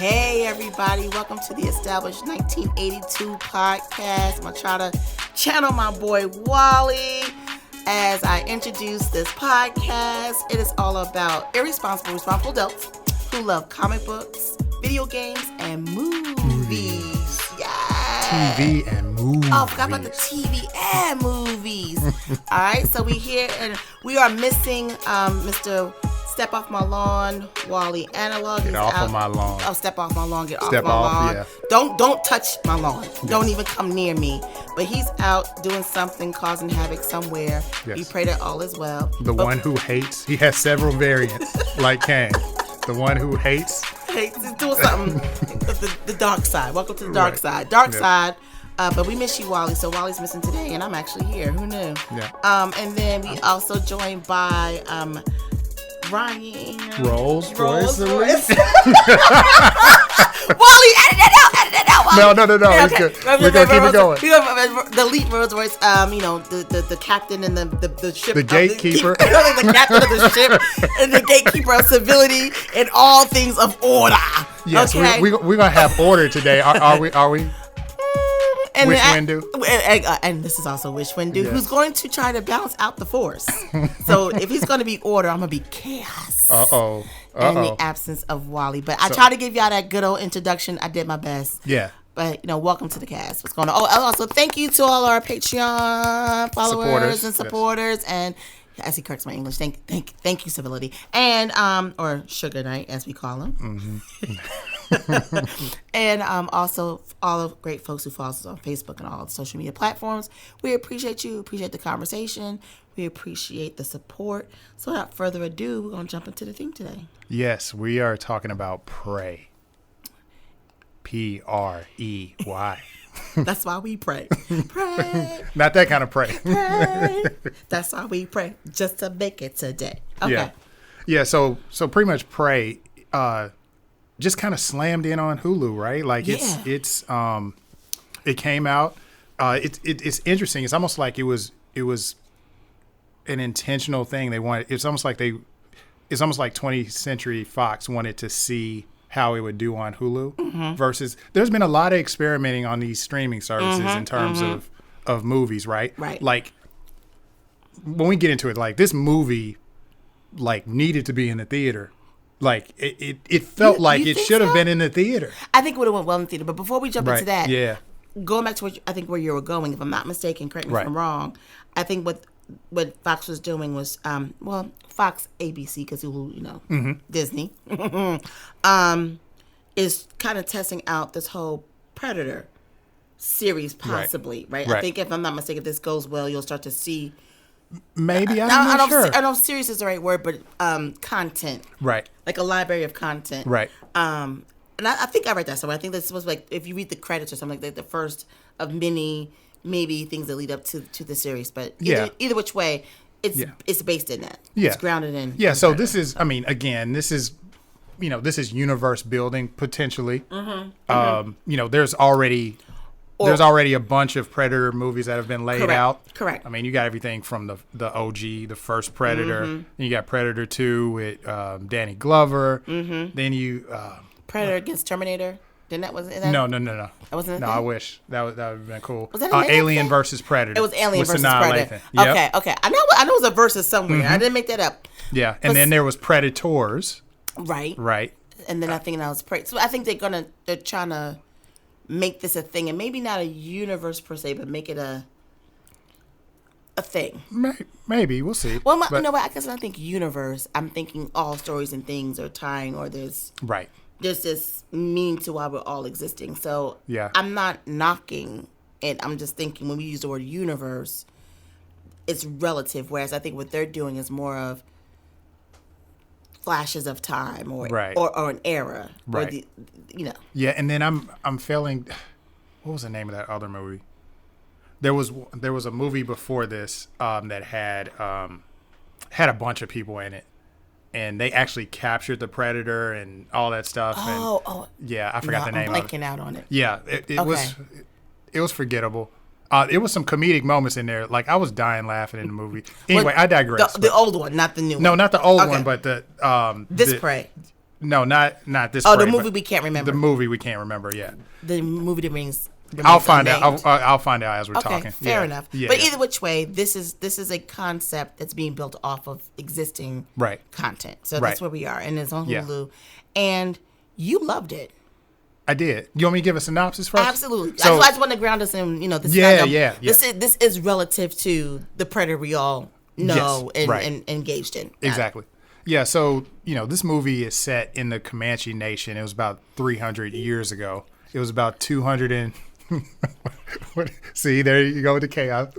Hey everybody, welcome to the Established 1982 podcast. I'm going to try to channel my boy Wally as I introduce this podcast. It is all about responsible adults who love comic books, video games, and movies. Yeah. TV and movies. Oh, I forgot about the TV and movies. All right, so we here and we are missing Mr. Step Off My Lawn, Wally Analog. Get off of my lawn. Oh, step off my lawn. Get off Step my lawn. Yeah. Don't touch my lawn. Yes. Don't even come near me. But he's out doing something, causing havoc somewhere. Yes. We pray that all is well. One who hates. He has several variants, like Kang. The one who hates. He's doing something. the dark side. Welcome to the dark side. Dark side. But we miss you, Wally. So Wally's missing today, and I'm actually here. Who knew? Yeah. And then we also joined by Ryan. Rowls and Wish. Windu. Wally, edit it out. Wally. No. It's good. We're going to keep it going. The lead Rolls Royce, the captain and the ship. The gatekeeper. The captain of the ship and the gatekeeper of civility and all things of order. Yes, okay? we're going to have order today. Are we? And Wish Windu. And this is also Wish Windu, who's going to try to balance out the force. So if he's going to be order, I'm going to be chaos. Uh-oh. In the absence of Wally. But I tried to give y'all that good old introduction. I did my best. Yeah. But, welcome to the cast. What's going on? Oh, also, thank you to all our Patreon followers and supporters. Yes. And as he corrects my English, thank you, civility. And, or Sugar Night, as we call him. Mm-hmm. And also all of great folks who follow us on Facebook and all the social media platforms. We appreciate you, appreciate the conversation. We appreciate the support. So without further ado, we're going to jump into the theme today. Yes, we are talking about Prey. Prey. That's why we pray. Pray. Not that kind of pray. Pray. That's why we pray, just to make it today. Okay. Yeah. So pretty much Prey just kind of slammed in on Hulu, right? Like it came out. It's interesting. It's almost like it was an intentional thing. It's almost like 20th Century Fox wanted to see how it would do on Hulu versus there's been a lot of experimenting on these streaming services in terms of movies, right? Right. Like when we get into it, like this movie like needed to be in the theater. Like it felt like it should have been in the theater. I think it would have went well in the theater. But before we jump into that, going back to where you were going, if I'm not mistaken, correct me if I'm wrong. I think what Fox was doing was Fox ABC because Hulu, Disney, is kind of testing out this whole Predator series possibly, right? I think if I'm not mistaken, if this goes well, you'll start to see. Maybe I'm not sure. I don't know if series is the right word, but content, right? Like a library of content, right? And I think I read that somewhere. I think this was like if you read the credits or something like that, the first of many maybe things that lead up to the series. But either which way, it's based in that. Yeah, it's grounded in. Yeah. So this is, this is universe building potentially. There's already a bunch of Predator movies that have been laid out. Correct. I mean, you got everything from the OG, the first Predator. Then you got Predator 2 with Danny Glover. Then you Predator against Terminator. Then that wasn't that? No. That wasn't. No, I wish that would have been cool. Was that Alien versus Predator? It was Alien versus Sanaa Predator. Lathan. Yep. Okay. I know it was a versus somewhere. I didn't make that up. Yeah, and then there was Predators. Right. And then I think that was Prey. So I think they're trying to make this a thing, and maybe not a universe per se, but make it a thing. Maybe we'll see. Well, you know what? I guess when I think universe, I'm thinking all stories and things are tying, or there's this meaning to why we're all existing. So I'm not knocking it. I'm just thinking when we use the word universe, it's relative. Whereas I think what they're doing is more of flashes of time or an era. Right. Yeah, and then I'm feeling. What was the name of that other movie? There was a movie before this that had a bunch of people in it, and they actually captured the Predator and all that stuff. Yeah, I forgot the name. I'm blanking out on it. Yeah, it was forgettable. It was some comedic moments in there. Like I was dying laughing in the movie. Anyway, I digress. The old one, not the new one. No, not the old one, but the Prey. No, not this. Oh, Prey, the movie we can't remember. The movie we can't remember yet. The movie that remains I'll find out. I'll find out as we're talking. Fair enough. Yeah, but either which way, this is a concept that's being built off of existing content. So that's where we are, and it's on Hulu. And you loved it. I did. You want me to give a synopsis first? Absolutely. So, I just want to ground us in, this is relative to the Predator we all know and engaged in. Exactly. Yeah, so, this movie is set in the Comanche Nation. It was about 300 years ago. It was about 200 and... See, there you go with the chaos.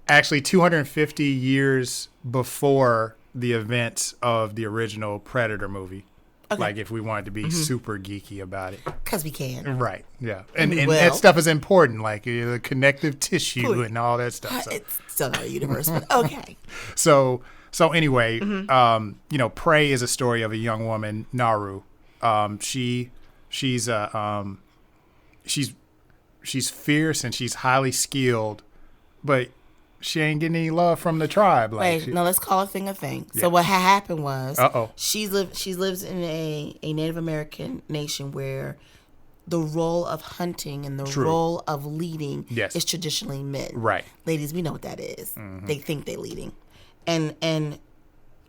Actually, 250 years before the events of the original Predator movie. Okay. Like, if we wanted to be super geeky about it. Because we can. Right, yeah. And that stuff is important, like the connective tissue and all that stuff. So. It's still not a universe, but okay. So anyway, Prey is a story of a young woman, Naru. She's fierce and she's highly skilled, but she ain't getting any love from the tribe. Let's call a thing a thing. Yeah. So what happened was she lives in a Native American nation where the role of hunting and the role of leading is traditionally men. Right. Ladies, we know what that is. Mm-hmm. They think they're leading. And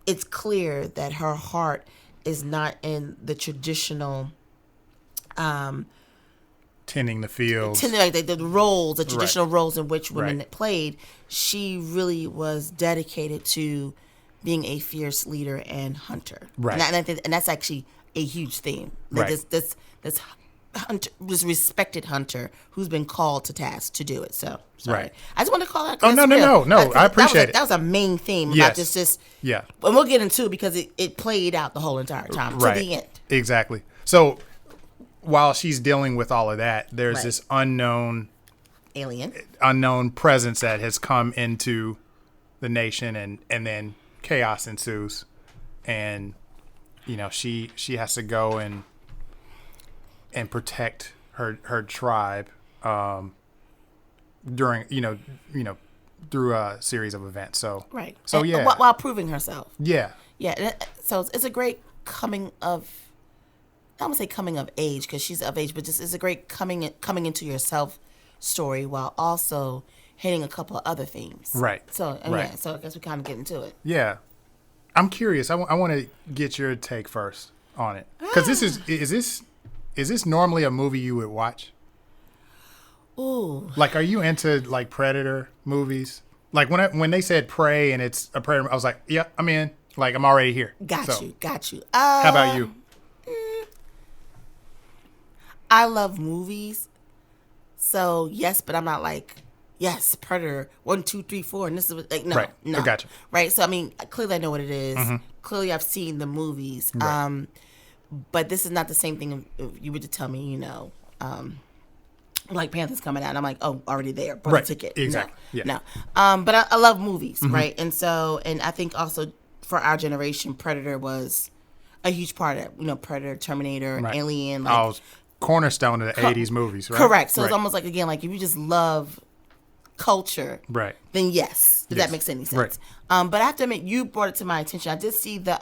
it's clear that her heart is not in the traditional tending the fields, like the roles, the traditional roles in which women played. She really was dedicated to being a fierce leader and hunter, right? And that's actually a huge theme. Like this respected hunter who's been called to task to do it. So sorry, I just want to call that. Oh no! I appreciate it. That was a main theme about this. And we'll get into it because it played out the whole entire time to the end. Exactly. So while she's dealing with all of that, there's this unknown presence that has come into the nation, and then chaos ensues, and she has to go and protect her tribe during through a series of events. So while proving herself. Yeah. So it's a great coming of. I don't want to say coming of age because she's of age, but just it's a great coming into yourself story while also hitting a couple of other themes. Right. So so I guess we kind of get into it. Yeah, I'm curious. I want to get your take first on it because this is this normally a movie you would watch? Ooh. Like, are you into like Predator movies? Like when they said Prey and it's a Predator, I was like, yeah, I'm in. Like I'm already here. Got you. How about you? I love movies, so yes, but I'm not like, yes, Predator 1, 2, 3, 4, and this is like no. I gotcha. Right, so I mean, clearly I know what it is. Mm-hmm. Clearly I've seen the movies, but this is not the same thing. If you were to tell me, like Panther's coming out, and I'm like, oh, already there, bought a ticket. Exactly. No. But I love movies, right? And so, and I think also for our generation, Predator was a huge part of it. Predator, Terminator, Alien, like. Cornerstone of the 80s movies, right? Correct. So it's almost like, again, like if you just love culture, then yes. If that makes any sense. But I have to admit, you brought it to my attention. I did see the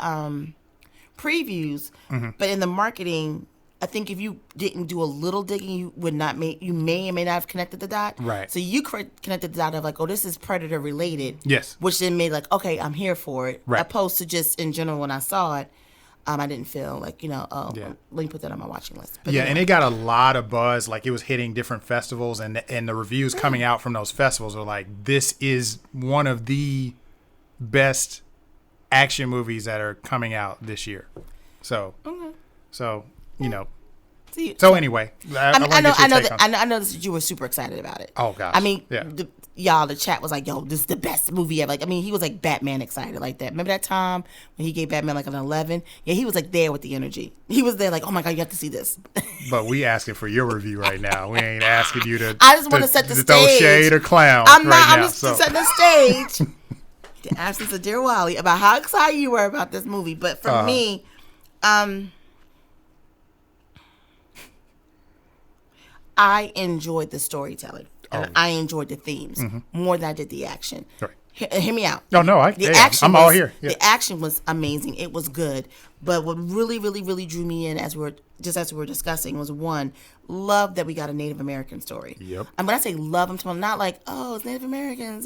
previews, but in the marketing, I think if you didn't do a little digging, you may or may not have connected the dot. Right. So you connected the dot of like, oh, this is Predator related. Yes. Which then made like, okay, I'm here for it. Right. Opposed to just in general when I saw it, I didn't feel like, let me put that on my watching list. But and it got a lot of buzz. Like it was hitting different festivals, and the reviews coming out from those festivals are like, this is one of the best action movies that are coming out this year. So, So anyway, I know that you were super excited about it. Oh gosh, I mean, the chat was like, "Yo, this is the best movie ever." Like, I mean, he was like Batman excited like that. Remember that time when he gave Batman like an 11? Yeah, he was like there with the energy. He was there like, "Oh my god, you have to see this." But we asking for your review right now. We ain't asking you to. I just want to set the stage. Throw shade or clown. I'm not. I'm just setting the stage. To ask Mr. Dear Wally about how excited you were about this movie, but for me, I enjoyed the storytelling. And I enjoyed the themes more than I did the action. Right. Hear me out. No, I'm all here. Yeah. The action was amazing. It was good. But what really, really, really drew me in as we were discussing was, one, love that we got a Native American story. Yep. And when I say love, I'm talking not like, oh, it's Native Americans,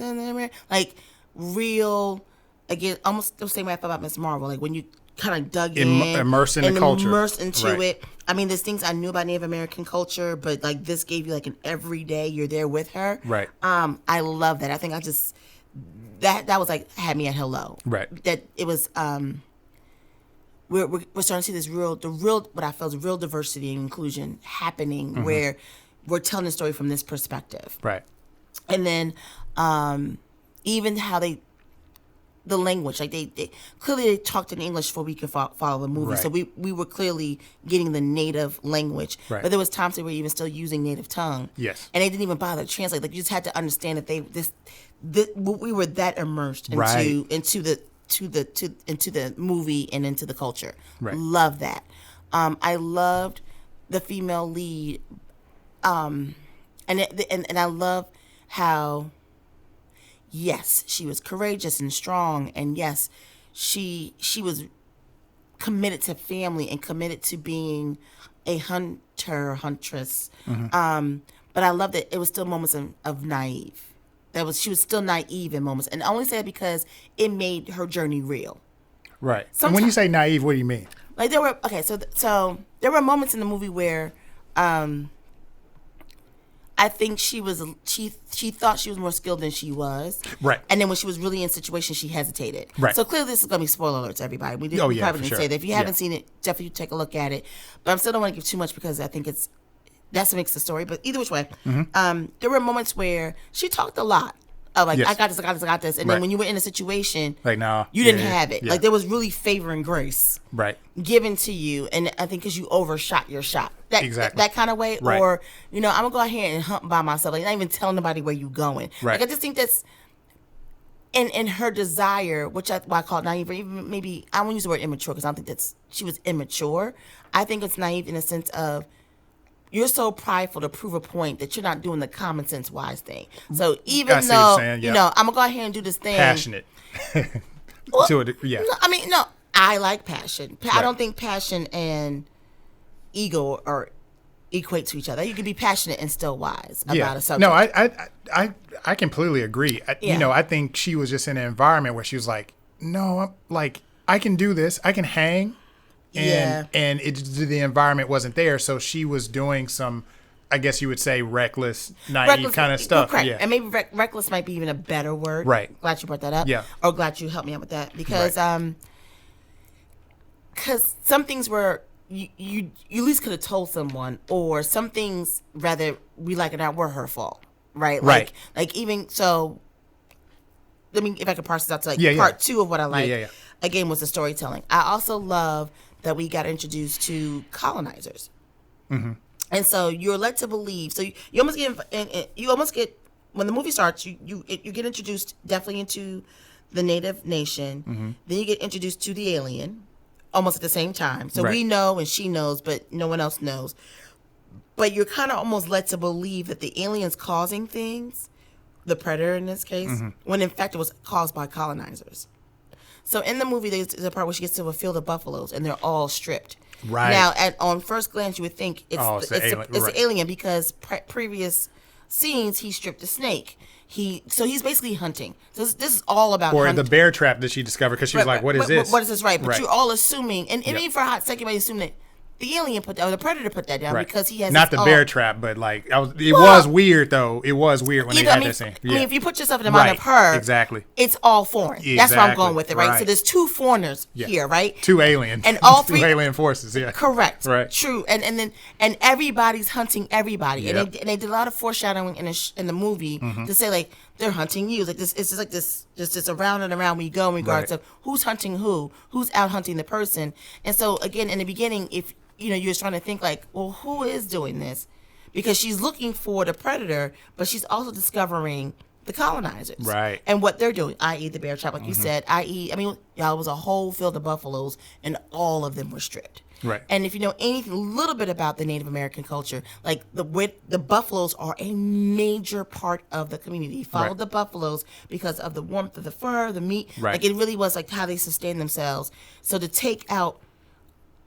like real, again, almost the same way I felt about Miss Marvel. Like when you kind of dug in, immersed in the culture, immersed into right. it. I mean, there's things I knew about Native American culture, but like this gave you like an everyday, you're there with her. Right. I love that. I think I just that was like had me at hello. Right. That it was. We're starting to see the real what I felt is real diversity and inclusion happening where we're telling the story from this perspective. Right. And then even how the language, like they clearly talked in English before we could follow the movie. Right. So we were clearly getting the native language. Right. But there was times they were even still using native tongue. Yes. And they didn't even bother to translate. Like you just had to understand that we were that immersed into the movie and into the culture. Right. Love that. I loved the female lead, and I love how, yes, she was courageous and strong, and yes, she was committed to family and committed to being a huntress. But I love that it was still moments of naive. She was still naive in moments, and I only say that because it made her journey real. Right. And when you say naive, what do you mean? Like there were so there were moments in the movie where I think she thought she was more skilled than she was. Right. And then when she was really in situations, she hesitated. Right. So clearly this is going to be spoiler alerts, everybody. We probably didn't say that. If you haven't seen it, definitely take a look at it. But I still don't want to give too much because I think that's what makes the story. But either which way, there were moments where she talked a lot. Of like, I got this. And then when you were in a situation, like, no, you didn't have it. Yeah. Like there was really favor and grace given to you. And I think because you overshot your shot. That kind of way. Right. Or, I'm going to go out here and hunt by myself. Like not even telling nobody where you going. Right. Like I just think that's in her desire, which I call it naive, or even maybe, I won't use the word immature because I don't think she was immature. I think it's naive in the sense of, you're so prideful to prove a point that you're not doing the common sense wise thing. So even though, I'm going to go out here and do this thing. Passionate. No, I like passion. I don't think passion and ego equate to each other. You can be passionate and still wise about a subject. No, I completely agree. I think she was just in an environment where she was like, no, I can do this. I can hang. And the environment wasn't there, so she was doing some, I guess you would say, reckless, naive kind of stuff. Correct. Yeah. And maybe reckless might be even a better word. Right. Glad you brought that up. Yeah. Or glad you helped me out with that because some things were you at least could have told someone, or some things, rather we like it or not, were her fault. Right. Right. Like even so. Let me, if I could parse this out to part two of what I like. Again, was the storytelling. I also love that we got introduced to colonizers, and so you're led to believe. So you almost get when the movie starts, you get introduced definitely into the Native Nation. Then you get introduced to the alien, almost at the same time. So we know and she knows, but no one else knows. But you're kind of almost led to believe that the alien's causing things, the predator in this case, when in fact it was caused by colonizers. So in the movie, there's a part where she gets to a field of buffaloes, and they're all stripped. Right. Now, on first glance, you would think it's the alien because previous scenes he stripped a snake. So he's basically hunting. So this is all about hunting. hunting. The bear trap that she discovered because she was like, "What is this? What is this?" Right. But you're all assuming, and even for a hot second, you assume that the alien put that, or the predator put that down because he has not the bear trap, but like it was weird though. It was weird when they had that scene. I mean, if you put yourself in the mind of her, exactly, it's all foreign. Exactly. That's where I'm going with it, right? So there's two foreigners here, right? Two aliens, and all three two alien forces. Yeah, correct. Right, true. And everybody's hunting everybody, and they did a lot of foreshadowing in the movie to say like they're hunting you. Like this, it's just like this around and around we go in regards to who's hunting who's out hunting the person. And so again, in the beginning, if you're trying to think like, well, who is doing this? Because she's looking for the predator, but she's also discovering the colonizers. Right. And what they're doing, i.e. the bear trap, like you said, it was a whole field of buffaloes, and all of them were stripped. Right. And if you know anything, a little bit about the Native American culture, like the buffaloes are a major part of the community. Followed the buffaloes because of the warmth of the fur, the meat. Right. Like it really was like how they sustained themselves. So to take out,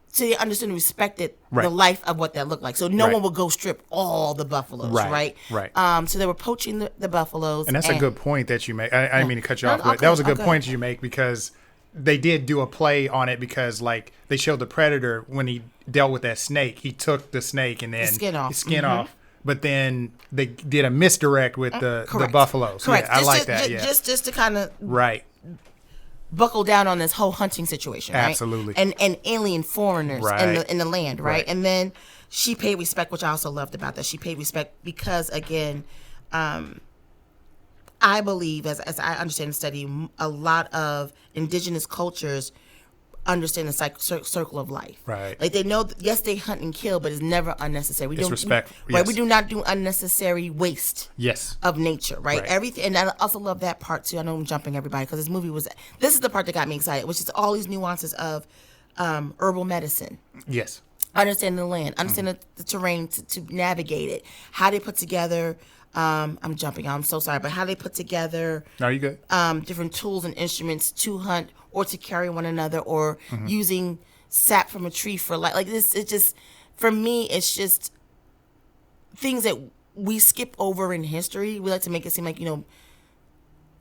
so they understood and respected the life of what that looked like. So no one would go strip all the buffaloes, right? So they were poaching the buffaloes. And that's a good point that you make. I didn't mean to cut you off, but that was a good point that you make, because they did do a play on it, because like they showed the predator when he dealt with that snake, he took the snake and then his skin off. But then they did a misdirect with the buffaloes. Correct. Yeah, I like that. Just to kind of buckle down on this whole hunting situation, right? Absolutely. And alien foreigners in the land, right? And then she paid respect, which I also loved about that. She paid respect because, again, I believe, as I understand the study, a lot of indigenous cultures understand the circle of life. Right. Like they know, yes, they hunt and kill, but it's never unnecessary. It's respectful. Right. We do not do unnecessary waste. Yes. Of nature, right? Everything, and I also love that part too. I know I'm jumping everybody because this is the part that got me excited, which is all these nuances of herbal medicine. Yes. Understanding the land, understanding the terrain to navigate it, how they put together. I'm jumping. I'm so sorry, but how they put together. No, you good. Different tools and instruments to hunt or to carry one another, or using sap from a tree for like this. It just, for me, it's just things that we skip over in history. We like to make it seem like,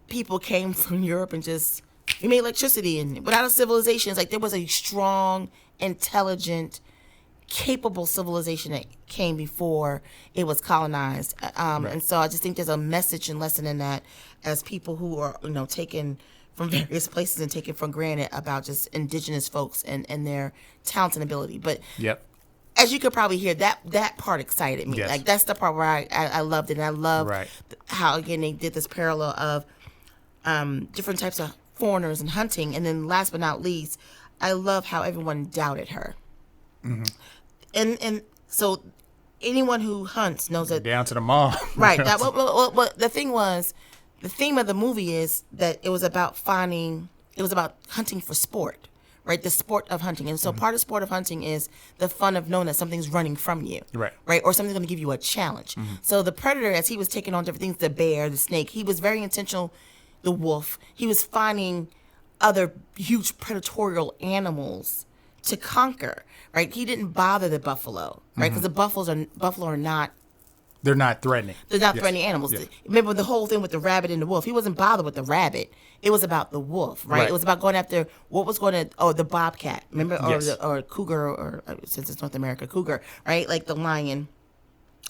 people came from Europe and just we made electricity, and without a civilization, it's like there was a strong, intelligent, capable civilization that came before it was colonized. And so I just think there's a message and lesson in that, as people who are, taken from various places and taken for granted, about just indigenous folks and their talent and ability. But as you could probably hear, that part excited me. Like that's the part where I loved it. And I loved how, again, they did this parallel of different types of foreigners and hunting. And then last but not least, I love how everyone doubted her. And so anyone who hunts knows that down to the mom, right? That well, the thing was, the theme of the movie is that it was about hunting for sport, right? The sport of hunting, and so part of the sport of hunting is the fun of knowing that something's running from you, right, or something's going to give you a challenge. So the predator, as he was taking on different things, the bear, the snake, he was very intentional. The wolf, he was finding other huge predatorial animals to conquer, right? He didn't bother the buffalo, right? Because the buffalo are not. They're not threatening. They're not threatening animals. Remember the whole thing with the rabbit and the wolf. He wasn't bothered with the rabbit. It was about the wolf, right? It was about going after the bobcat. Remember, or cougar, or since it's North America, cougar, right? Like the lion,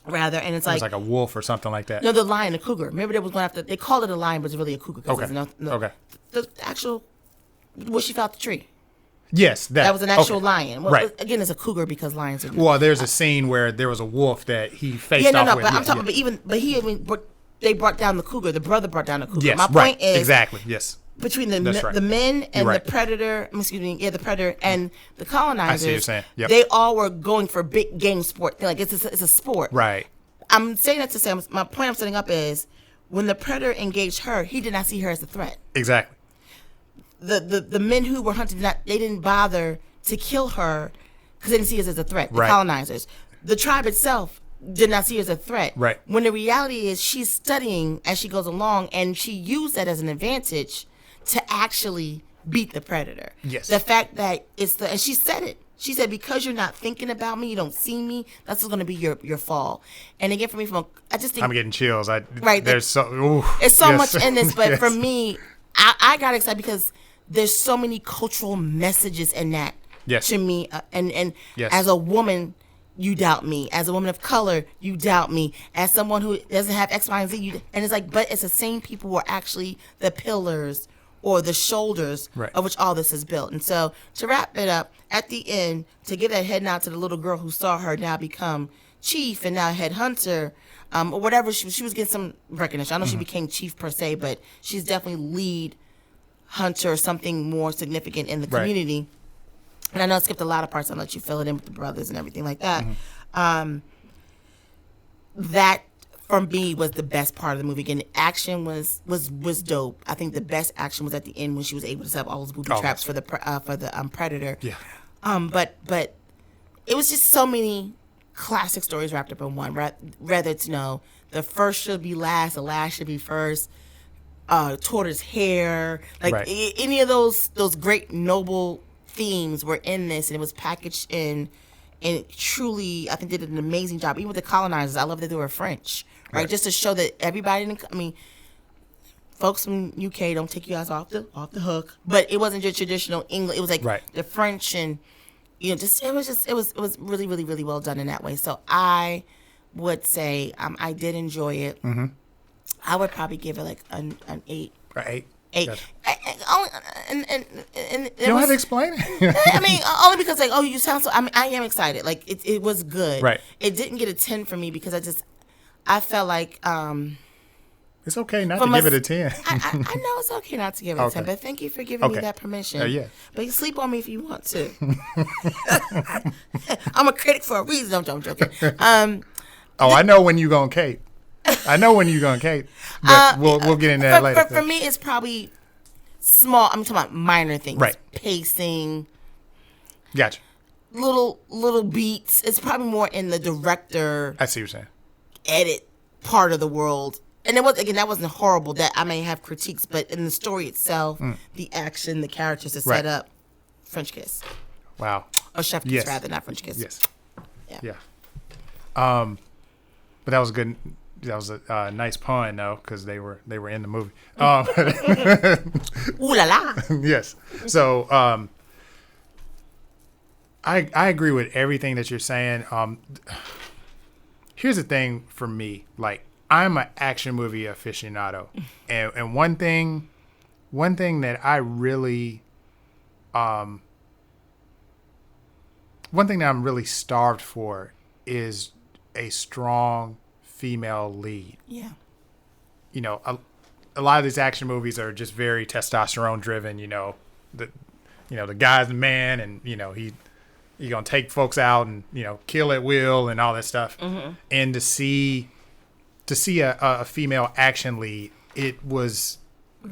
rather. And it was like a wolf or something like that. No, the lion, the cougar. Remember, they was going after. They called it a lion, but it's really a cougar. The actual, she fell out the tree. Yes, that was an actual lion. Well, again, it's a cougar because lions are. Well, there's a scene where there was a wolf that he faced off with. But I'm talking about they brought down the cougar. The brother brought down the cougar. Yes, my point is exactly. Yes. Between the men and the predator, the predator and the colonizers, I see what you're saying. They all were going for big game sport. Like it's a sport. Right. I'm saying that to say my point I'm setting up is when the predator engaged her, he did not see her as a threat. Exactly. The men who were hunting, they didn't bother to kill her because they didn't see her as a threat. The colonizers, the tribe itself, did not see her as a threat. Right. When the reality is, she's studying as she goes along, and she used that as an advantage to actually beat the predator. Yes. The fact that and she said it. She said, because you're not thinking about me, you don't see me, that's going to be your fall. And again, for me, I just think... I'm getting chills. There's so much in this, but for me, I got excited because there's so many cultural messages in that to me. And as a woman, you doubt me. As a woman of color, you doubt me. As someone who doesn't have X, Y, and Z, and it's like, but it's the same people who are actually the pillars or the shoulders of which all this is built. And so to wrap it up, at the end, to give that head nod to the little girl who saw her now become chief and now head hunter, or whatever, she was getting some recognition. I know she became chief per se, but she's definitely lead hunter or something more significant in the community. And I know I skipped a lot of parts. I'll let you fill it in with the brothers and everything like that. That for me was the best part of the movie. Again, the action was dope. I think the best action was at the end when she was able to set up all those booby traps for the predator. Yeah. But it was just so many classic stories wrapped up in one. Rather it's, the first should be last, the last should be first. Tortoise hair, like any of those great noble themes were in this, and it was packaged in, and truly, I think they did an amazing job. Even with the colonizers, I love that they were French, right? Just to show that everybody, folks from UK don't take you guys off the hook, but it wasn't just traditional English. It was like the French, and it was really, really, really well done in that way. So I would say I did enjoy it. Mm-hmm. I would probably give it like an 8. Right. 8. Gotcha. And you don't have to explain it. Only because you sound so. I am excited. Like it was good. Right. It didn't get a 10 for me because I felt like. It's okay not to give it a 10. I know it's okay not to give it a 10, but thank you for giving me that permission. Yeah. But you sleep on me if you want to. I'm a critic for a reason. I'm joking. I know when you gonna cape. But we'll get into that later. For me, it's probably small. I'm talking about minor things. Right. Pacing. Gotcha. Little beats. It's probably more in the director. I see what you're saying. Edit part of the world. And that wasn't horrible. That I may have critiques, but in the story itself, the action, the characters are set up. French kiss. Wow. Or chef kiss, rather, not French kiss. Yes. Yeah. But that was good. That was a nice pun, though, because they were in the movie. Ooh la la. Yes. So I agree with everything that you're saying. Here's the thing for me, like I'm an action movie aficionado, and one thing that I really one thing that I'm really starved for is a strong female lead. Yeah. A lot of these action movies are just very testosterone driven. The guy's the man, and he gonna take folks out and kill at will and all that stuff. Mm-hmm. And to see a female action lead, it was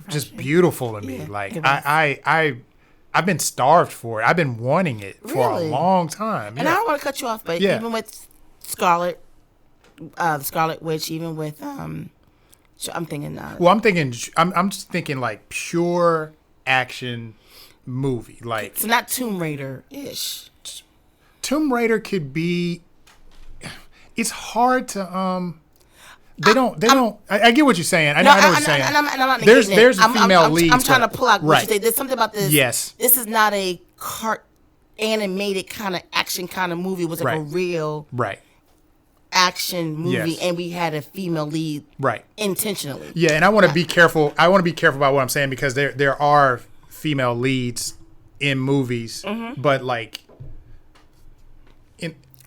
just beautiful to me. Like I've been starved for it. I've been wanting it for a long time. And I don't want to cut you off, but even with Scarlet Witch, even with I'm thinking. I'm just thinking like pure action movie, like it's not Tomb Raider ish. Tomb Raider could be. It's hard to They don't. I get what you're saying. I know what you're saying. And I'm not there's a female lead. I'm trying to pull out what you say. There's something about this. Yes. This is not a animated kind of action kind of movie. It was like a real action movie, and we had a female lead intentionally. Yeah, and I want to be careful. I want to be careful about what I'm saying because there are female leads in movies, but like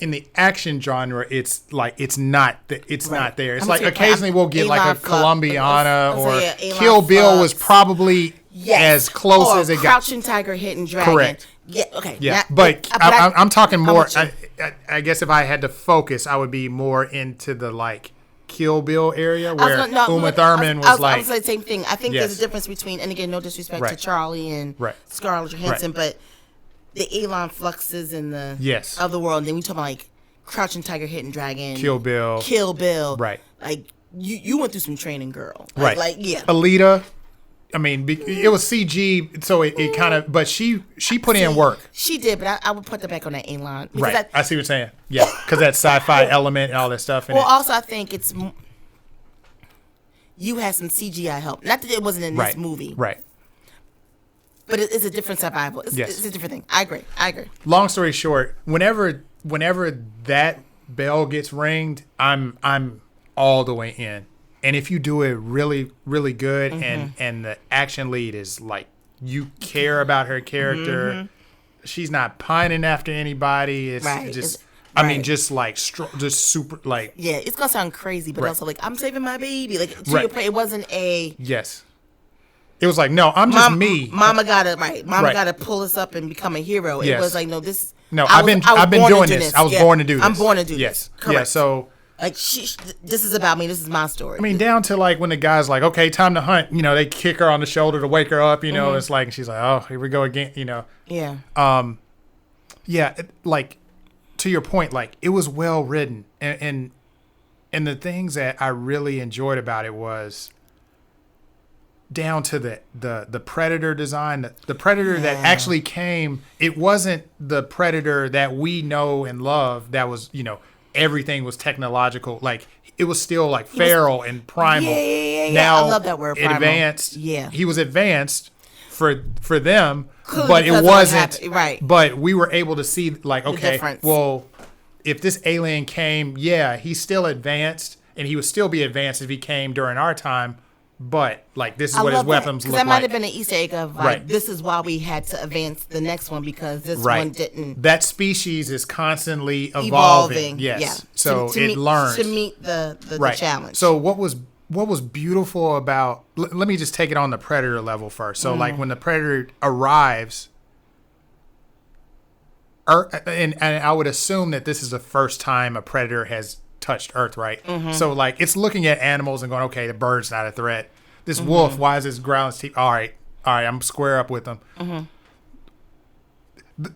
in the action genre, it's like it's not there. It's like occasionally we'll get like a Columbiana or Kill Bill was probably as close as it got. Crouching Tiger, Hidden Dragon. Correct. Yeah. Okay. Yeah. But I'm talking more. I guess if I had to focus, I would be more into the like Kill Bill area where Uma Thurman was like. I was like the same thing. I think there's a difference between, and again, no disrespect to Charlie and Scarlett Johansson, but the Elon Fluxes and the of the world. And then we talk about like Crouching Tiger, Hidden Dragon, Kill Bill. Right. Like you went through some training, girl. Like, Alita. I mean, it was CG, so it kind of. But she put in work. She did, but I would put that back on that Elon. Right. I see what you're saying. Yeah, because that sci-fi element and all that stuff. Also, I think it's you had some CGI help. Not that it wasn't in this movie. Right. But it's a different survival. It's a different thing. I agree. Long story short, whenever that bell gets ringed, I'm all the way in. And if you do it really, really good, and the action lead is like you care about her character, she's not pining after anybody. It's just, I mean, just like just super like. Yeah, it's gonna sound crazy, but also like I'm saving my baby. Like to your point, it wasn't a. Yes. It was like, no, I'm just me. Mama gotta pull us up and become a hero. It was like, no, this. No, I've been doing this. I was born to do this. I'm born to do this. Correct. Yeah. So. Like this is about me. This is my story. I mean, down to like when the guy's like, "Okay, time to hunt." They kick her on the shoulder to wake her up. It's like she's like, "Oh, here we go again." Yeah. Yeah. Like to your point, like it was well written, and the things that I really enjoyed about it was down to the predator design, the predator that actually came. It wasn't the predator that we know and love. That was, everything was technological. Like it was still like feral and primal. Yeah. Now I love that word. Primal. Advanced. Yeah. He was advanced for them, but it wasn't right. But we were able to see like, okay, difference. well, if this alien came, he's still advanced, and he would still be advanced if he came during our time. But like this is what his weapons look like. That might have been an Easter egg of like this is why we had to advance the next one because this one didn't. That species is constantly evolving. Yes. Yeah. So it learns to meet the challenge. So what was beautiful about? Let me just take it on the predator level first. So like when the predator arrives, and I would assume that this is the first time a predator has touched Earth, right? So like it's looking at animals and going, okay, the bird's not a threat. This wolf, why is this growling his teeth? All right, I'm square up with him.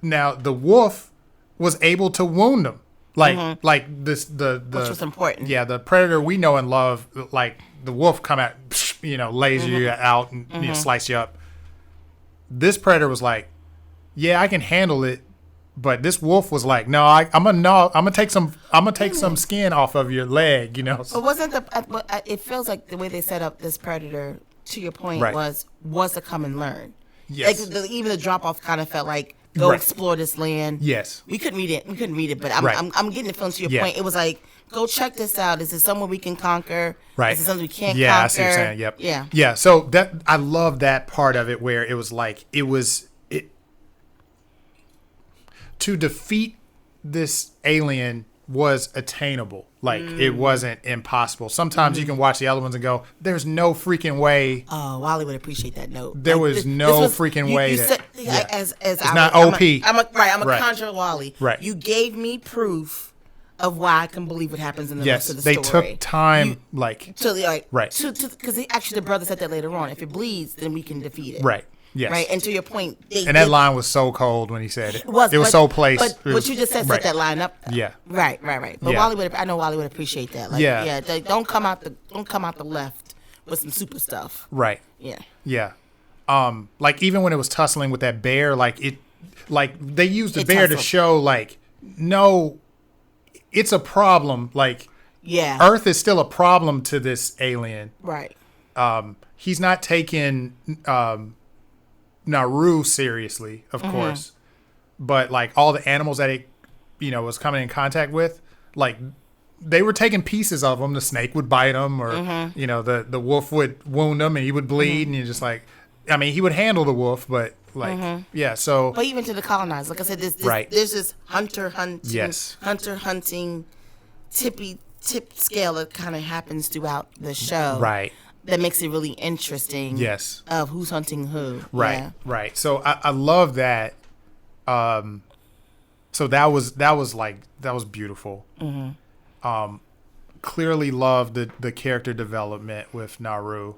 Now the wolf was able to wound him, like this which was important. Yeah, the predator we know and love, like the wolf come out, lays you out and slice you up. This predator was like, yeah, I can handle it. But this wolf was like, no, I'm gonna take some skin off of your leg, So, but wasn't it feels like the way they set up this predator, to your point, was to come and learn. Yes. Like even the drop off kind of felt like go explore this land. Yes. We couldn't read it, but I'm getting the feeling to your point. It was like, go check this out. Is it somewhere we can conquer? Right. Is it something we can't conquer? Yeah, I see what you're saying. Yep. Yeah. Yeah. So that I love that part of it where it was like to defeat this alien was attainable. Like it wasn't impossible. Sometimes you can watch the other ones and go, "There's no freaking way." Oh, Wally would appreciate that note. There was no freaking way. As it's not OP. I'm a conjure Wally. Right. You gave me proof of why I can believe what happens in the rest of the story. Yes, they took time, because actually the brother said that later on. If it bleeds, then we can defeat it. Right. Yes. Right. And to your point, that line was so cold when he said it. It was so placed. But what you just said set that line up. Yeah. Right. But I know Wally would appreciate that. Like, don't come out the left with some super stuff. Right. Yeah. Yeah. Like even when it was tussling with that bear, they used the bear to show like, no, it's a problem. Like, Earth is still a problem to this alien. Right. He's not taking Naru seriously, of course, but like all the animals that it, was coming in contact with, like they were taking pieces of them. The snake would bite him, or the wolf would wound him and he would bleed, and you're just like, I mean, he would handle the wolf, but like, so. But even to the colonized, like I said, there's this hunter hunting, tip scale that kind of happens throughout the show. Right. That makes it really interesting. Yes. Of who's hunting who. Right. Yeah. Right. So I love that. So that was beautiful. Clearly loved the character development with Naru.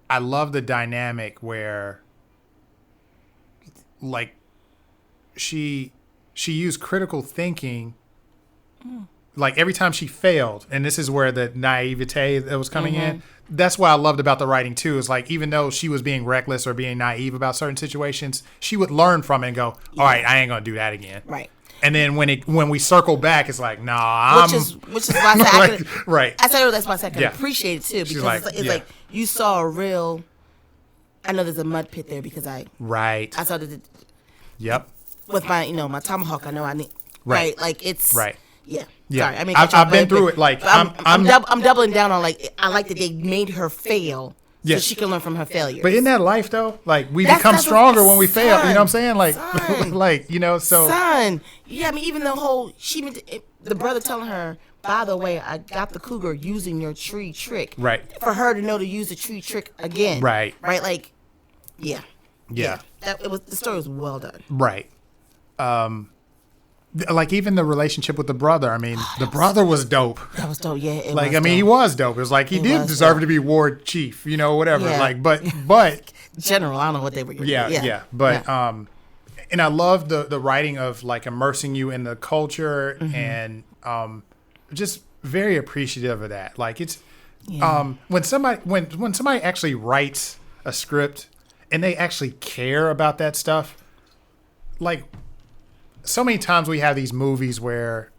I love the dynamic where like she used critical thinking. Like every time she failed, and this is where the naivete that was coming in. That's what I loved about the writing too. Is like even though she was being reckless or being naive about certain situations, she would learn from it and go, "All right, I ain't gonna do that again." Right. And then when we circle back, it's like, "Nah, which is why I said right. I said that's why I said I can appreciate it too, because it's like you saw a real. I know there's a mud pit there because I saw that. Yep. With my my tomahawk, I know I need right. Like it's right. Yeah. Yeah. Sorry, I mean, I've been through it. Like I'm doubling down on like I like that they made her fail so she can learn from her failures. But in that life though, like we become stronger when we fail. You know what I'm saying? Like so. Son, yeah. I mean, even the whole the brother telling her, by the way, I got the cougar using your tree trick. Right. For her to know to use the tree trick again. Right. Right. Like, yeah. The story was well done. Right. Like even the relationship with the brother. I mean, the brother was dope. That was dope. Yeah. He was dope. It was like he did deserve to be war chief. Whatever. Yeah. Like, but general. I don't know what they were. Yeah. But And I love the writing of like immersing you in the culture and just very appreciative of that. Like it's when somebody actually writes a script and they actually care about that stuff. Like so many times we have these movies where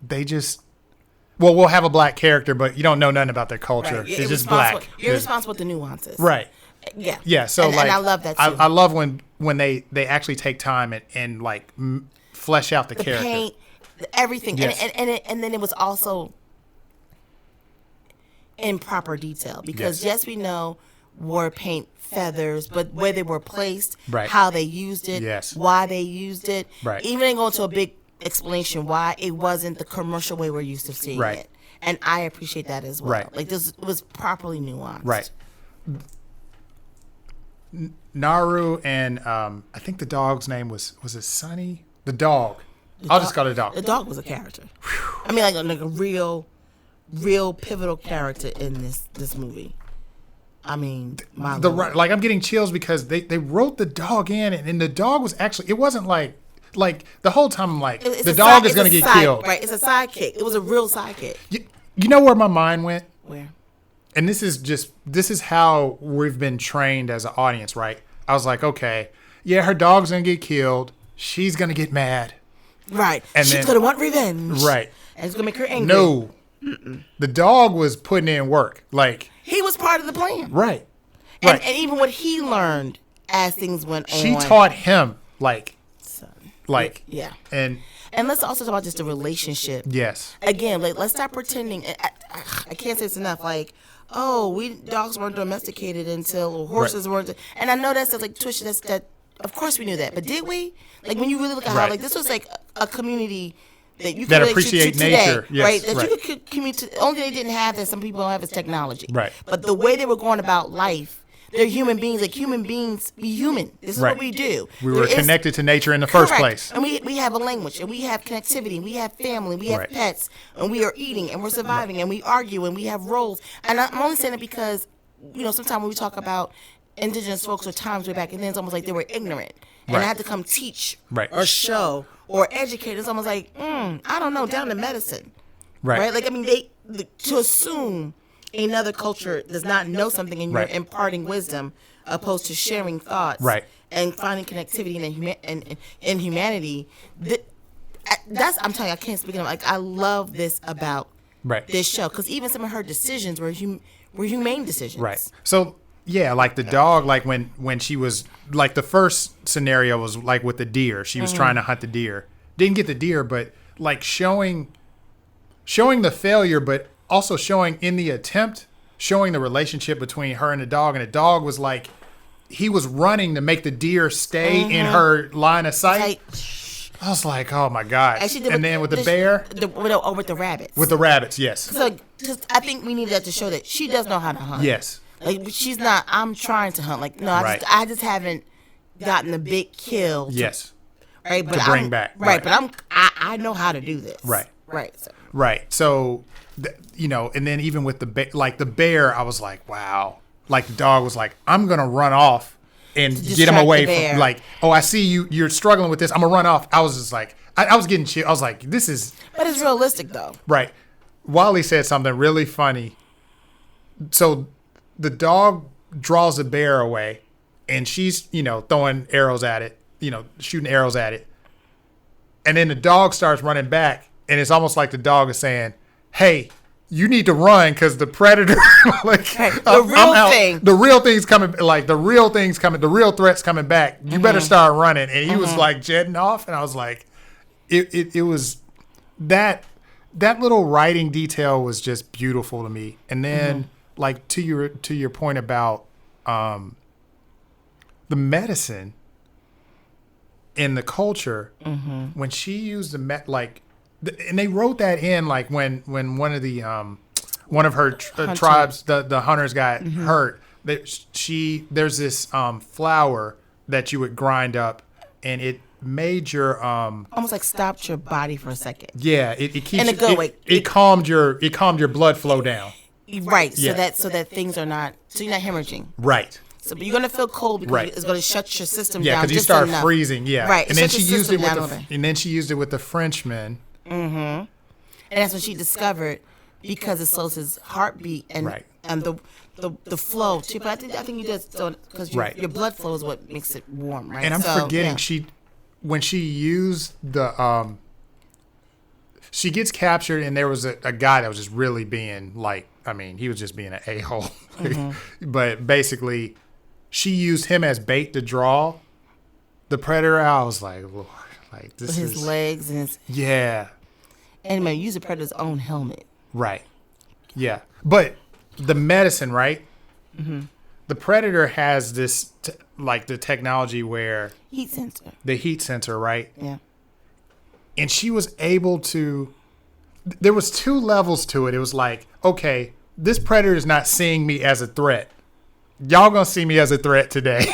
they just we'll have a black character, but you don't know nothing about their culture. Right. It's just black. You're responsible with the nuances. Right. Yeah. Yeah. So and I love that too. I love when they actually take time and like flesh out the character. Paint, everything. Yes. And then it was also in proper detail because yes, we know war paint feathers, but where they were placed, right. how they used it, yes. why they used it, right. even they go into a big explanation why it wasn't the commercial way we're used to seeing right. it. And I appreciate that as well. Right. Like this was properly nuanced. Right. Naru and I think the dog's name was it Sunny? The dog. I'll just call it a dog. The dog was a character. I mean, like a real pivotal character in this movie. I mean, like I'm getting chills because they wrote the dog in, and the dog was actually, it wasn't like the whole time I'm like, the dog is going to get killed. Right, it's a sidekick. It was a real sidekick. You know where my mind went? Where? And this is how we've been trained as an audience, right? I was like, okay, yeah, her dog's going to get killed. She's going to get mad. Right. And she's going to want revenge. Right. And it's going to make her angry. No. The dog was putting in work. Like, he was part of the plan. Right. And even what he learned as things went on. She taught him, yeah. And let's also talk about just the relationship. Yes. Again, like let's stop pretending. I can't say it's enough. Like, dogs weren't domesticated until horses weren't. And I know that's like twist. That. Of course we knew that, but did we? Like when you really look at how like this was like a community that you could appreciate nature, today, right? That you could communicate. The only thing they didn't have that some people don't have is technology, right? But the way they were going about life, they're human beings. Like human beings, be human. This is what we do. We were connected to nature in the first place, and we have a language, and we have connectivity, and we have family, and we have pets, and we are eating, and we're surviving, and we argue, and we have roles. And I'm only saying it because sometimes when we talk about indigenous folks or times way back, and then it's almost like they were ignorant. And I had to come teach or show or educate. It's almost like, I don't know, down to medicine. Right? Like, I mean, to assume another culture does not know something and you're imparting wisdom opposed to sharing thoughts and finding connectivity in humanity. That's, I'm telling you, I can't speak enough. Like, I love this about this show because even some of her decisions were humane decisions. Right. So, yeah, like the dog, like when she was, like the first scenario was like with the deer. She was trying to hunt the deer. Didn't get the deer, but like showing the failure, but also showing in the attempt, showing the relationship between her and the dog. And the dog was like, he was running to make the deer stay in her line of sight. I was like, oh my God. And then with the bear? With the rabbits. With the rabbits, yes. So I think we need that to show that she does know how to hunt. Yes. Like she's not. I'm trying to hunt. Like no, I just haven't gotten the big kill. Yes. Right, but to bring back. Right, but I know how to do this. Right. Right. So, and then even with the bear, I was like, wow. Like the dog was like, I'm gonna run off and get him away from. Like, I see you. You're struggling with this. I'm gonna run off. I was just like, I was getting chill. I was like, this is. But it's realistic though. Right. Wally said something really funny. So. The dog draws the bear away, and she's, throwing arrows at it, shooting arrows at it. And then the dog starts running back, and it's almost like the dog is saying, hey, you need to run because the predator, the real thing's coming, the real threat's coming back. You better start running. And he was like jetting off, and I was like, it was that little writing detail was just beautiful to me. And then, like to your point about the medicine in the culture, when she used and they wrote that in like when one of the one of her tribes, the hunters got hurt. There's this flour that you would grind up, and it made your almost like stopped your body for a second. Yeah, it keeps in a good way. It calmed your blood flow down. Right, so that things are not, so you're not hemorrhaging. Right. So, but you're gonna feel cold because it's gonna shut your system down. Yeah, because you start freezing. Yeah, right. And then she used it with the Frenchman. Mm-hmm. And that's when she discovered, because it slows his heartbeat and the flow too. But I think you did so because your blood flow is what makes it warm, right? And I'm forgetting when she used the she gets captured, and there was a guy that was just really being like, I mean, he was just being an a-hole. Mm-hmm. But basically, she used him as bait to draw the predator out. I was like, Lord, like this with his legs and his and man, use the predator's own helmet. Right. Yeah. But the medicine, right? Mm-hmm. The predator has this like the technology where the heat sensor, right? Yeah. And she was able to, there was 2 levels to it. It was like, okay, this predator is not seeing me as a threat. Y'all gonna see me as a threat today.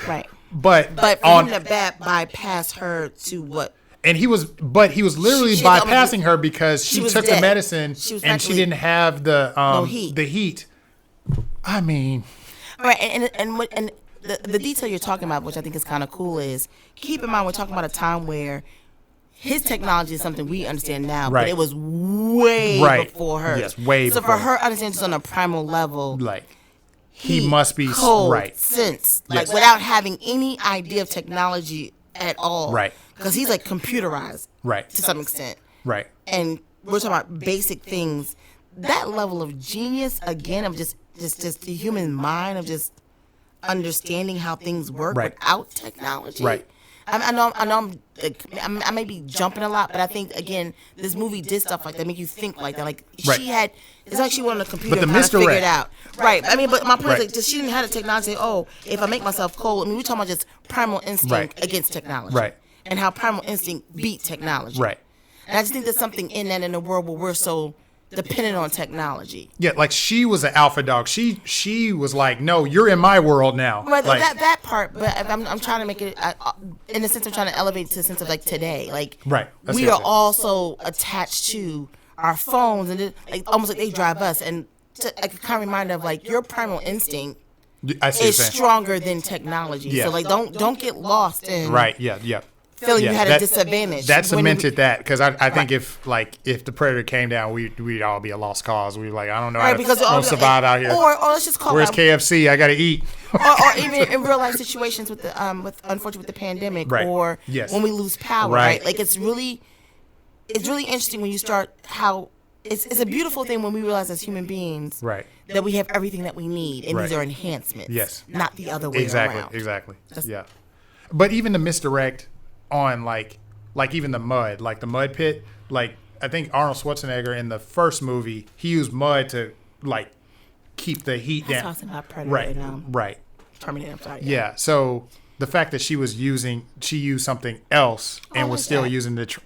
Right. But for him to bypass her to what? And he was literally bypassing her because she took the medicine and she didn't have the heat. I mean. All right. And the detail you're talking about, which I think is kind of cool, is keep in mind we're talking about a time where his technology is something we understand now, but it was way before her. Yes, way before. So for her, understand just on a primal level, like he must be sense, like without having any idea of technology at all, right? Because he's like computerized, right, to some extent, right. And we're talking about basic things. That level of genius, again, of just the human mind of just understanding how things work without technology, right. I know I may be jumping a lot, but I think, again, this movie did stuff like that, make you think like that. Like, it's like she went on the computer and kind of figured it out. Right. I mean, but my point is, like, she didn't have the technology to say, if I make myself cold. I mean, we're talking about just primal instinct against technology. Right. And how primal instinct beat technology. Right. And I just think there's something in that in a world where we're so dependent on technology. Yeah, like she was an alpha dog. She was like, no, you're in my world now. Right, like, that part. But I'm trying to make it in the sense of trying to elevate to the sense of like today. Like we are also attached to our phones and like almost like they drive us. And like a kind of reminder of like your primal instinct is stronger than technology. Yeah. So like don't get lost in feeling you had a disadvantage. That cemented that because I think if the predator came down, we'd all be a lost cause. We'd like, I don't know how to survive out here. Or let's just call where's KFC? I got to eat. or even in real life situations with the unfortunately with the pandemic or when we lose power. Right. Like it's really interesting when you start how it's a beautiful thing when we realize as human beings that we have everything that we need and these are enhancements. Yes. Not the other way around. Exactly. Yeah. But even the misdirect on like even the mud pit, like I think Arnold Schwarzenegger in the first movie, he used mud to like keep the heat down. Talking about Predator right. Terminator, I'm sorry. Yeah. So the fact that she used something else and was still using the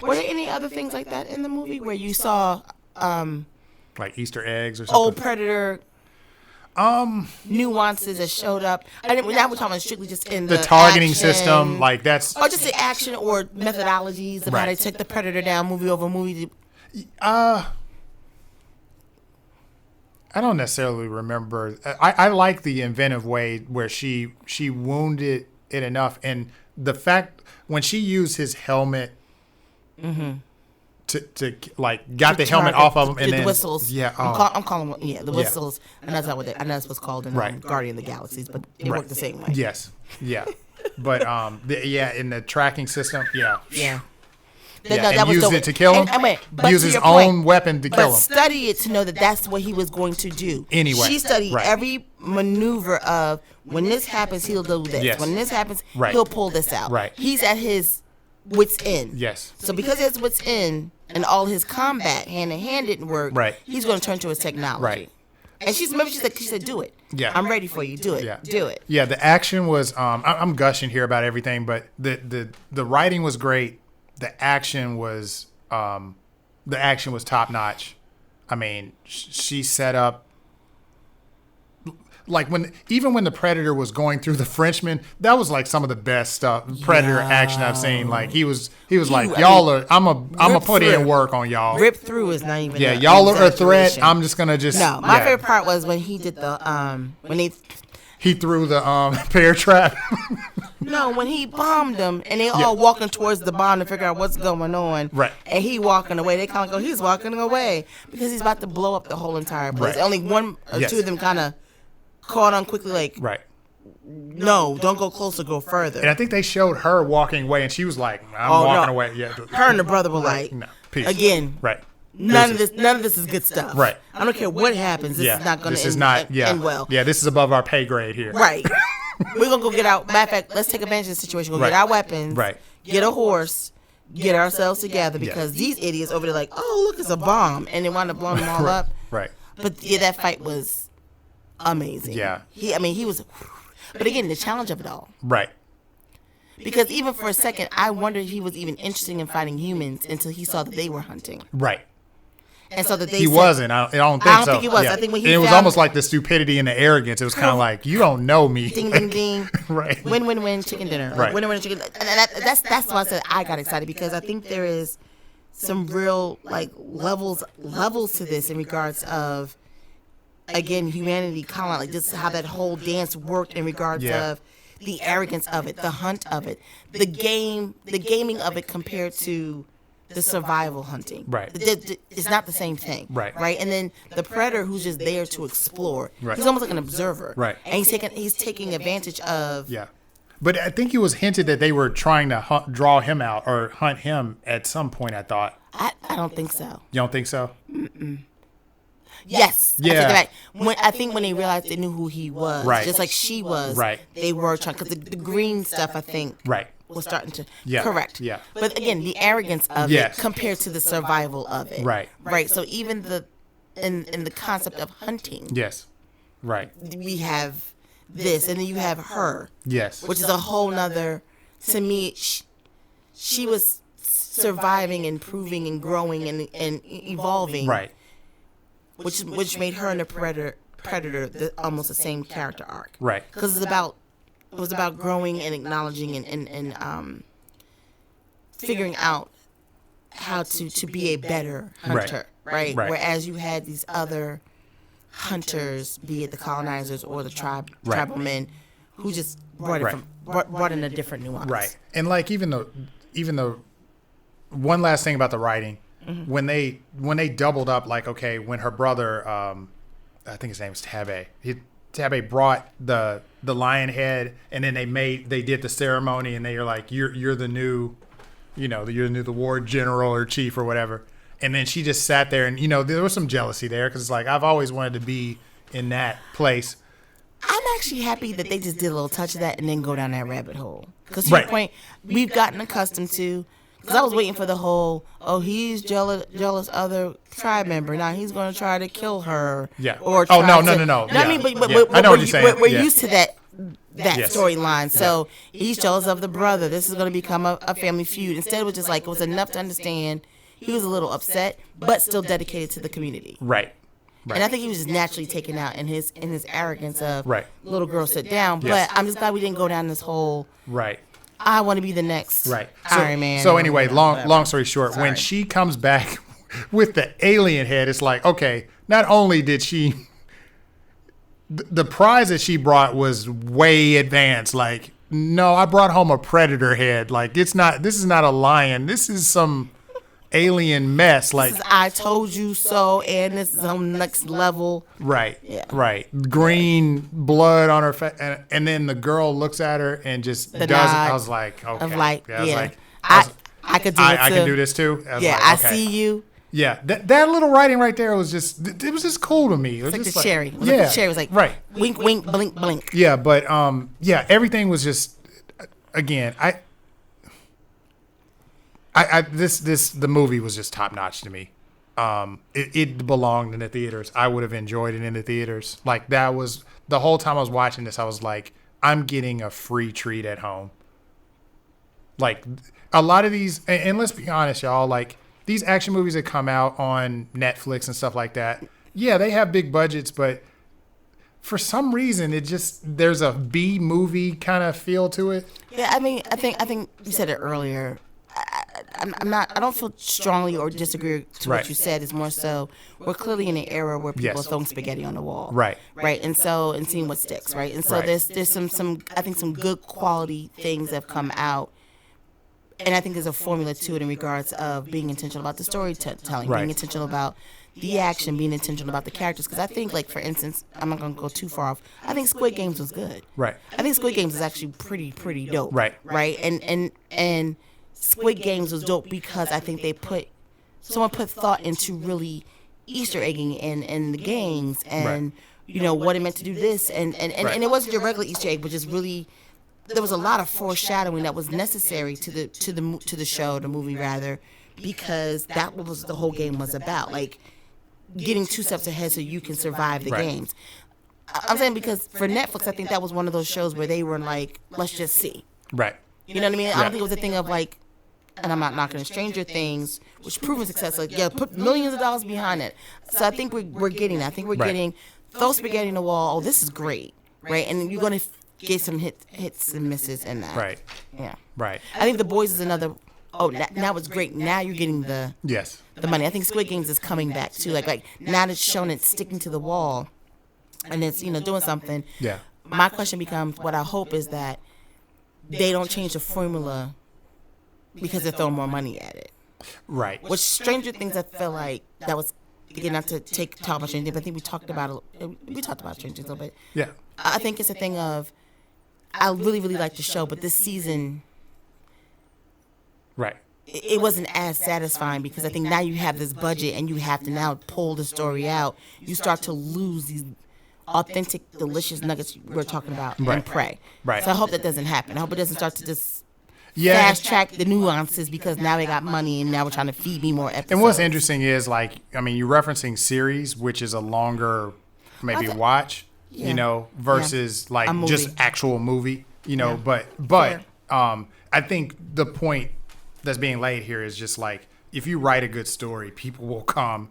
were there any other things like that in the movie where you saw like Easter eggs or something? Old Predator nuances that showed up. Now we're talking about strictly just in the targeting action, system, like that's or just the action or methodologies of how they took the Predator down movie over movie. I don't necessarily remember. I like the inventive way where she wounded it enough, and the fact when she used his helmet to like got the helmet off of him and then whistles. Yeah, I'm calling them the whistles, and that's not what I know that's what's called in Guardian of the Galaxies, but it worked the same way. Yes, yeah, but in the tracking system, and used it to kill him. Use his own weapon to kill him. Study it to know that that's what he was going to do. Anyway, she studied every maneuver of when this happens, he'll do this. Yes. When this happens, he'll pull this out. Right. He's at his wit's end. Yes. So because his wit's end and all his combat hand in hand didn't work, he's going to turn to his technology. Right. And she said, do it. Yeah. I'm ready for you. Do it. Yeah. Do it. Yeah. The action was. I'm gushing here about everything, but the writing was great. The action was top notch. I mean, she set up. like even when the Predator was going through the Frenchman, that was like some of the best stuff Predator action I've seen. Like he was like, y'all are, I'm a put in work on y'all. Rip through is not even. Yeah, y'all are a threat. I'm just gonna just. No, my favorite part was when he did the he threw the bear trap. No, when he bombed them and they all walking towards the bomb to figure out what's going on. Right. And he walking away. They kind of go, he's walking away because he's about to blow up the whole entire place. Right. Only one or two of them kind of caught on quickly, like, right. No, don't go closer, go further. And I think they showed her walking away, and she was like, "I'm walking away." Yeah. Her and the brother were like, "No, peace." Again, right. None of this is good stuff. Right. I don't care what happens. This is not going to end well. Yeah, this is above our pay grade here. Right. We're going to go get out. Matter of fact, let's take advantage of the situation. We'll get our weapons. Right. Get a horse. Get ourselves together because these idiots over there like, oh, look, it's a bomb. And they wound up blowing them all up. Right. But yeah, that fight was amazing. Yeah. He was. But again, the challenge of it all. Right. Because even for a second, I wondered if he was even interested in fighting humans until he saw that they were hunting. Right. And so that he wasn't. I don't think so. Think he was. Yeah. I think when it was almost like the stupidity and the arrogance. It was kind of like, you don't know me. Ding, ding, ding. Right. Win, win, win, chicken dinner. Like, right. Win, win, chicken. And that's why I said I got excited because I think there is some real like levels to this in regards of, again, humanity, kind of like just how that whole dance worked in regards of the arrogance of it, the hunt of it, the gaming of it compared to the survival hunting. Right. It's not the same thing. Right. Right. And then the predator who's just there to explore. Right. He's almost like an observer. Right. And he's taking advantage of. Yeah. But I think it was hinted that they were trying to draw him out or hunt him at some point, I thought. I don't think so. You don't think so? Mm-mm. Yes. Yeah. I think when they realized they knew who he was, just like she was, they were trying, because the green stuff, I think, was starting to, correct. Yeah. But again, the arrogance of it compared to the survival of it. Right. Right. So even in the concept of hunting. Yes. Right. We have this, and then you have her. Yes. Which is a whole nother, to me, she was surviving and proving and growing and evolving. Right. Which made her and the predator almost the same character arc. Right. Because it was about growing and acknowledging and figuring out how to be a better hunter. Right. Whereas you had these other hunters, be it the colonizers or the tribal men, who just brought in a different nuance. Right. And like even though one last thing about the writing. Mm-hmm. When they doubled up, like, okay, when her brother, I think his name was Tabé. Tabé brought the lion head, and then they did the ceremony, and they were like, you're the new, the war general or chief or whatever. And then she just sat there, and there was some jealousy there because it's like I've always wanted to be in that place. I'm actually happy that they just did a little touch of that and then go down that rabbit hole. Because to your point, we've gotten accustomed to. Because I was waiting for the whole, he's jealous other tribe member. Now he's going to try to kill her. Yeah. Or no. I mean, but I know what you're saying. We're used to that storyline. So he's jealous of the brother. This is going to become a family feud. Instead, it was just like, it was enough to understand he was a little upset, but still dedicated to the community. Right. And I think he was just naturally taken out in his arrogance of, little girl, sit down. Yes. But I'm just glad we didn't go down this whole... Right. I want to be the next Iron Man. So anyway, long story short, when she comes back with the alien head, it's like, okay, not only did she, the prize that she brought was way advanced. Like, no, I brought home a predator head. Like, this is not a lion. This is some alien mess. Like, I told you so, and this is on next level. Right. Yeah. Right. Green blood on her face, and then the girl looks at her and just does it. I was like, okay. I could do it too. I can do this too. I see you. Yeah, that little writing right there was just cool to me. It was like just the cherry. It was like the cherry. It was like wink, wink, blink, blink. Yeah, but everything was just again. The movie was just top notch to me. It belonged in the theaters. I would have enjoyed it in the theaters. Like, that was the whole time I was watching this. I was like, I'm getting a free treat at home. Like, a lot of these, and let's be honest, y'all. Like, these action movies that come out on Netflix and stuff like that. Yeah, they have big budgets, but for some reason, there's a B movie kind of feel to it. Yeah, I mean, I think you said it earlier. I don't feel strongly or disagree to what you said. It's more so we're clearly in an era where people are throwing spaghetti on the wall. Right. And seeing what sticks. Right. And so there's some I think some good quality things that have come out. And I think there's a formula to it in regards of being intentional about the storytelling, being intentional about the action, being intentional about the characters. Because I think, like, for instance, I'm not going to go too far off. I think Squid Games was good. Right. I think Squid Games is actually pretty dope. Right. And Squid Games was dope because I think someone put thought into really Easter egging in the games and what it meant to do this and it wasn't your regular Easter egg, but just really there was a lot of foreshadowing that was necessary to the show, the movie rather, because that was the whole game was about, like getting 2 steps ahead so you can survive the games. I'm saying because for Netflix, I think that was one of those shows where they were like, let's just see. Right. You know what I mean? I don't think it was a thing of like, and I'm not knocking Stranger Things, which proven success. Like, put millions of dollars behind it. So I think we're getting that. I think we're getting throw spaghetti in the wall. Oh, this is great, right? And you're going to get some hits and misses in that. Right. Yeah. Right. I think The Boys is another. Oh, now it's great. Now you're getting the money. I think Squid Games is coming back too. Like now it's shown it's sticking to the wall, and it's doing something. Yeah. My question becomes, what I hope is that they don't change the formula because they're throwing more money at it. Right. Which Stranger Things, I feel like that was, again, not to talk about Stranger Things, but I think we talked about Stranger Things a little bit. Yeah. I think it's a thing of, I really, really like the show, but this season, right, it wasn't as satisfying because I think now you have this budget and you have to now pull the story out. You start to lose these authentic, delicious nuggets we're talking about and Prey. Right. So I hope that doesn't happen. I hope it doesn't start to just fast track the nuances because now they got money and now we're trying to feed me more episodes. And what's interesting is, like, I mean, you're referencing series, which is a longer maybe watch, versus like just actual movie, but I think the point that's being laid here is just like, if you write a good story, people will come,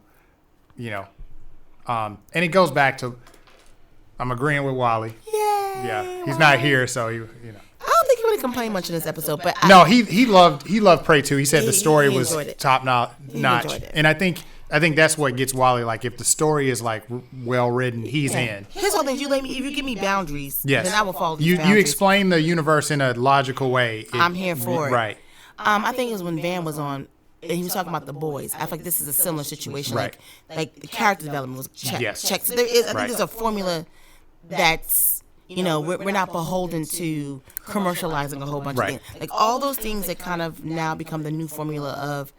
and it goes back to, I'm agreeing with Wally. Yeah. He's not here, so I don't think he really complained much in this episode, but he loved Prey too. He said the story was top notch, and I think that's what gets Wally. Like, if the story is like well written, he's in. His whole thing is, if you give me boundaries, then I will follow these boundaries. You explain the universe in a logical way. I'm here for it. Right. I think it was when Van was on, and he was talking about The Boys. I feel like this is a similar situation. Right. Like the character development was checked. So there is, I think there's a formula that's, we're not beholden to commercializing a whole bunch of things. Like, all those things that kind of now become the new formula of,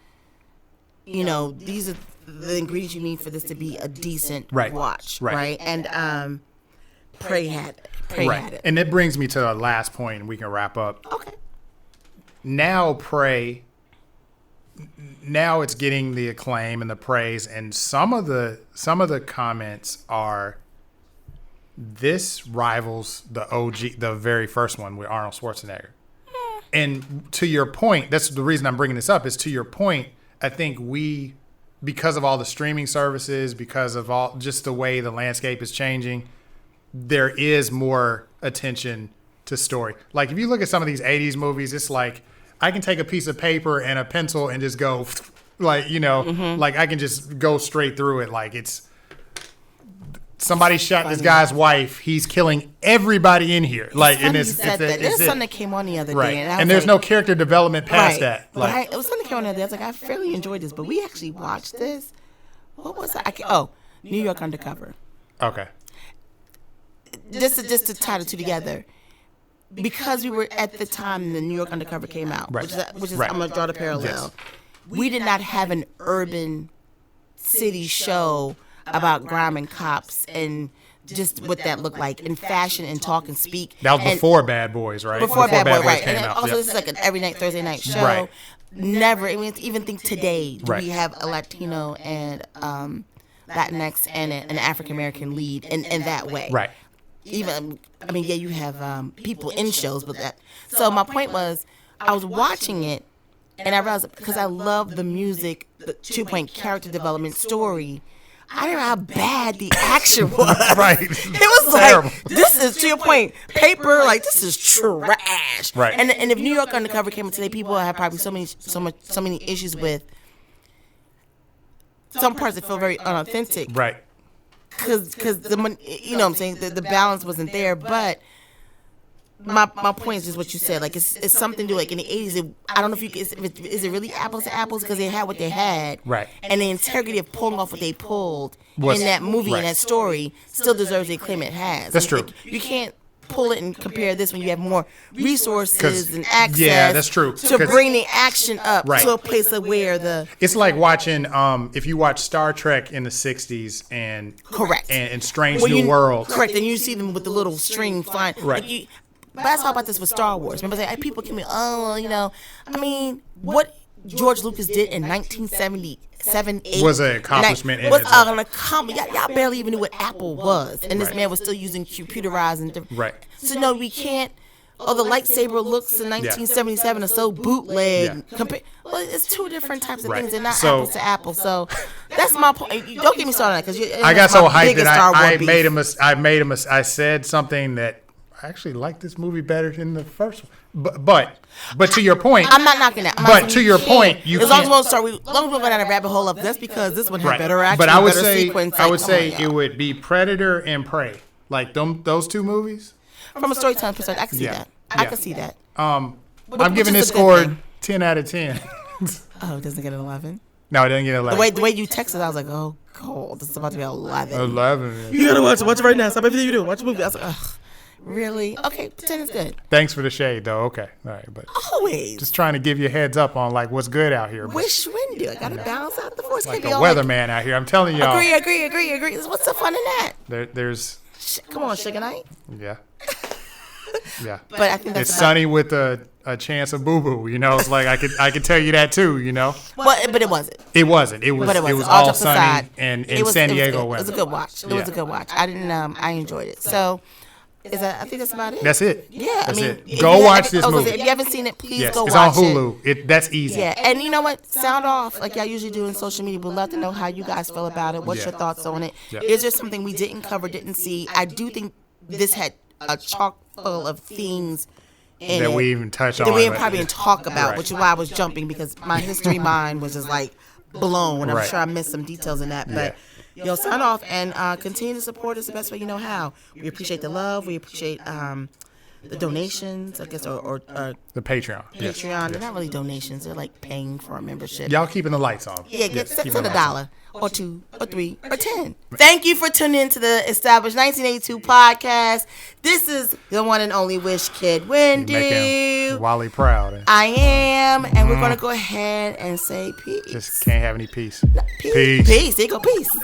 these are the ingredients you need for this to be a decent watch. Right. And Prey had it. And it brings me to the last point, and we can wrap up. Okay. Now Prey, it's getting the acclaim and the praise, and some of the comments are, this rivals the OG, the very first one with Arnold Schwarzenegger. And to your point, that's the reason I'm bringing this up, is to your point, I think because of all the streaming services, because of all just the way the landscape is changing, there is more attention to story. Like, if you look at some of these 80s movies, it's like, I can take a piece of paper and a pencil and just go, like, like I can just go straight through it. Like, it's, somebody shot this guy's wife. He's killing everybody in here. Like, and there's something that came on the other day, and there's no character development past that. Like, it was something that came on the other day. I was like, I fairly enjoyed this, but we actually watched this. What was that? New York Undercover. Okay. Just to tie the two together, because we were at the time the New York Undercover came out, which is I'm gonna draw the parallel. Yes. We did not have an urban city show about crime and cops and just what that looked like in fashion and talk and speak. That was before Bad Boys, right? Before Bad Boys, right? And also, this is like an every night, Thursday night show. Right. Never, even think today, do we have a Latino and Latinx and an African American lead in that way? Right. Even, you have people in shows, but that. So my point was, I was watching it, and I realized, because I love the music, the 2-point character development story, I didn't know how bad the action was. Right. It was terrible. like, this is, to your point, paper, like, this is trash. Right. And if New York Undercover came out today, people have probably so many issues with some parts that feel very unauthentic. Right. Because the, you know what I'm saying, the balance wasn't there, but my point is just what you said. Like, it's something to, like, in the 80s, I don't know if you is it really apples to apples because they had what they had. Right. And the integrity of pulling off what they pulled in that movie and that story still deserves the acclaim it has. That's true. Like, you can't pull it and compare this when you have more resources and access. Yeah, that's true. To bring the action up to a place of where the... It's like watching, if you watch Star Trek in the 60s and... Correct. And Strange New Worlds. Correct, and you see them with the little string flying. Right. Like but I talk about this with Star Wars. Remember, people can be, I mean, what George Lucas did in 1977, 8 was an accomplishment. Was an accomplishment. Y'all barely even knew what Apple was, and this man was still using computerized and different. Right. So no, we can't. Oh, the lightsaber looks in 1977 are so bootleg. Well, it's two different types of things. They're not apples to apples. So that's my point. Don't get me started on that because I got so hyped that I said something that. I actually like this movie better than the first one. But to your point, I'm not knocking that. But to your point, you as long as we don't as long as we go down a rabbit hole of that's because this one had better action, but I would better say sequence. I would say it would be Predator and Prey, like those two movies. From a storytelling perspective, I can see that. I can see that. I'm giving this score 10 out of 10. Oh, it doesn't get an 11. No, it doesn't get 11. The way you texted, I was like, oh God, this is about to be 11. 11. You gotta watch it right now. Stop everything you do. Watch the movie. I was like, ugh. Really? Okay, 10 is good. Thanks for the shade, though. Okay, all right, but always just trying to give you a heads up on like what's good out here. Wish Windu. I gotta balance out the force. Like a weatherman out here. I'm telling y'all. Agree. What's so fun in that? There's. Come on, Sugar Knight. Yeah. Yeah. But I think that's it's sunny with a chance of boo boo. You know, it's like I could tell you that too. You know. But it wasn't. It wasn't. It was all sunny and in San Diego weather. It was a good watch. It was a good watch. I didn't. I enjoyed it. So. I think that's about it. That's it. Yeah, that's it. Go watch this movie. If you haven't seen it, please go watch it. It's on Hulu. That's easy. Yeah, and you know what? Sound off like y'all usually do in social media. We'd love to know how you guys feel about it. What's your thoughts on it? Yeah. Is there something we didn't cover, didn't see? I do think this had a chock full of things in that it we even touch on. That we didn't probably even talk about, which is why I was jumping because my history mind was just like blown. I'm sure I missed some details in that, but. Yo, sign off and continue to support us the best way you know how. We appreciate the love. We appreciate the donations, I guess, or the Patreon. Yes. They're not really donations. They're like paying for a membership. Y'all keeping the lights on. Yeah, send $1 or $2 or $3 or $10. Thank you for tuning in to the Established 1982 podcast. This is the one and only Wish Kid Windu. Making Wally proud. I am, and we're going to go ahead and say peace. Just can't have any peace. Peace. There you go, peace.